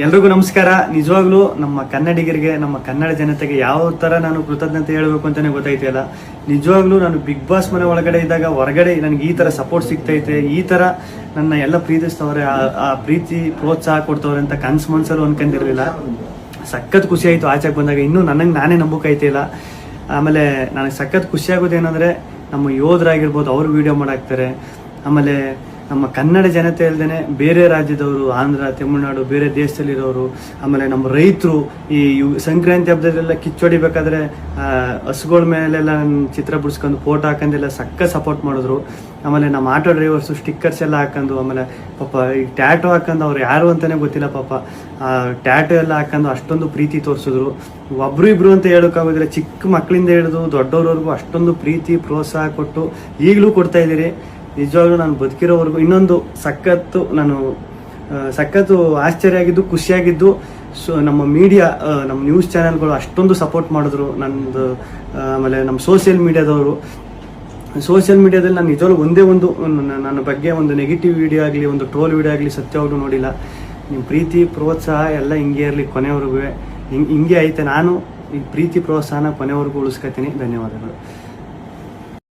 ಎಲ್ರಿಗೂ ನಮಸ್ಕಾರ. ನಿಜವಾಗ್ಲೂ ನಮ್ಮ ಕನ್ನಡಿಗರಿಗೆ, ನಮ್ಮ ಕನ್ನಡ ಜನತೆಗೆ ಯಾವ ಥರ ನಾನು ಕೃತಜ್ಞತೆ ಹೇಳಬೇಕು ಅಂತಲೇ ಗೊತ್ತಾಯ್ತಿಲ್ಲ. ನಿಜವಾಗ್ಲೂ ನಾನು ಬಿಗ್ ಬಾಸ್ ಮನೆ ಒಳಗಡೆ ಇದ್ದಾಗ ಹೊರಗಡೆ ನನಗೆ ಈ ಥರ ಸಪೋರ್ಟ್ ಸಿಗ್ತೈತೆ, ಈ ಥರ ನನ್ನ ಎಲ್ಲ ಪ್ರೀತಿಸ್ತವ್ರೆ, ಆ ಪ್ರೀತಿ ಪ್ರೋತ್ಸಾಹ ಕೊಡ್ತವ್ರೆ ಅಂತ ಕನ್ಸು ಮನ್ಸಲ್ಲೂ ಅನ್ಕೊಂಡಿರಲಿಲ್ಲ. ಸಖತ್ ಖುಷಿ ಆಯಿತು ಆಚೆಗೆ ಬಂದಾಗ. ಇನ್ನೂ ನನಗೆ ನಾನೇ ನಂಬೋಕಾಯ್ತಿಲ್ಲ. ಆಮೇಲೆ ನನಗೆ ಸಖತ್ ಖುಷಿ ಆಗೋದೇನೆಂದರೆ ನಮ್ಮ ಯೋಧರಾಗಿರ್ಬೋದು, ಅವರು ವಿಡಿಯೋ ಮಾಡಾಕ್ತಾರೆ. ಆಮೇಲೆ ನಮ್ಮ ಕನ್ನಡ ಜನತೆ ಅಲ್ಲದೆ ಬೇರೆ ರಾಜ್ಯದವರು, ಆಂಧ್ರ, ತಮಿಳುನಾಡು, ಬೇರೆ ದೇಶದಲ್ಲಿರೋರು, ಆಮೇಲೆ ನಮ್ಮ ರೈತರು ಈ ಸಂಕ್ರಾಂತಿ ಹಬ್ಬದಲ್ಲೆಲ್ಲ ಕಿಚ್ಚೊಡಿಬೇಕಾದ್ರೆ ಹಸುಗಳ ಮೇಲೆಲ್ಲ ಚಿತ್ರ ಬಿಡಿಸ್ಕೊಂಡು ಫೋಟೋ ಹಾಕೊಂಡೆಲ್ಲ ಸಕ್ಕ ಸಪೋರ್ಟ್ ಮಾಡಿದ್ರು. ಆಮೇಲೆ ನಮ್ಮ ಆಟೋ ಡ್ರೈವರ್ಸು ಸ್ಟಿಕ್ಕರ್ಸ್ ಎಲ್ಲ ಹಾಕೊಂಡು, ಆಮೇಲೆ ಪಾಪ ಈ ಟ್ಯಾಟೋ ಹಾಕೊಂಡು, ಅವ್ರು ಯಾರು ಅಂತಲೇ ಗೊತ್ತಿಲ್ಲ ಪಾಪ, ಟ್ಯಾಟೋ ಎಲ್ಲ ಹಾಕೊಂಡು ಅಷ್ಟೊಂದು ಪ್ರೀತಿ ತೋರಿಸಿದ್ರು. ಒಬ್ರು ಇಬ್ರು ಅಂತ ಹೇಳೋಕ್ಕಾಗೋದಿಲ್ಲ, ಚಿಕ್ಕ ಮಕ್ಕಳಿಂದ ಹಿಡಿದು ದೊಡ್ಡವ್ರವರೆಗೂ ಅಷ್ಟೊಂದು ಪ್ರೀತಿ ಪ್ರೋತ್ಸಾಹ ಕೊಟ್ಟು ಈಗಲೂ ಕೊಡ್ತಾ ಇದ್ದೀರಿ. ನಿಜವಾಗ್ಲೂ ನಾನು ಬದುಕಿರೋವರೆಗೂ ಇನ್ನೊಂದು ಸಖತ್ತು ಆಶ್ಚರ್ಯ ಆಗಿದ್ದು, ಖುಷಿಯಾಗಿದ್ದು. ನಮ್ಮ ಮೀಡಿಯಾ, ನಮ್ಮ ನ್ಯೂಸ್ ಚಾನೆಲ್ಗಳು ಅಷ್ಟೊಂದು ಸಪೋರ್ಟ್ ಮಾಡಿದ್ರು ನಂದು. ಆಮೇಲೆ ನಮ್ಮ ಸೋಷಿಯಲ್ ಮೀಡಿಯಾದಲ್ಲಿ ನಾನು ನಿಜವಾಗ್ಲೂ ಒಂದೇ ಒಂದು ನನ್ನ ಬಗ್ಗೆ ಒಂದು ನೆಗೆಟಿವ್ ವಿಡಿಯೋ ಆಗಲಿ, ಒಂದು ಟ್ರೋಲ್ ವಿಡಿಯೋ ಆಗಲಿ ಸತ್ಯವಾಗ್ಲೂ ನೋಡಿಲ್ಲ. ನಿಮ್ಮ ಪ್ರೀತಿ ಪ್ರೋತ್ಸಾಹ ಎಲ್ಲ ಹಿಂಗೆ ಇರಲಿ, ಕೊನೆವರೆಗೂ ಹಿಂಗೆ ಐತೆ. ನಾನು ಈ ಪ್ರೀತಿ ಪ್ರೋತ್ಸಾಹನ ಕೊನೆವರೆಗೂ ಉಳಿಸ್ಕೊತೀನಿ. ಧನ್ಯವಾದಗಳು.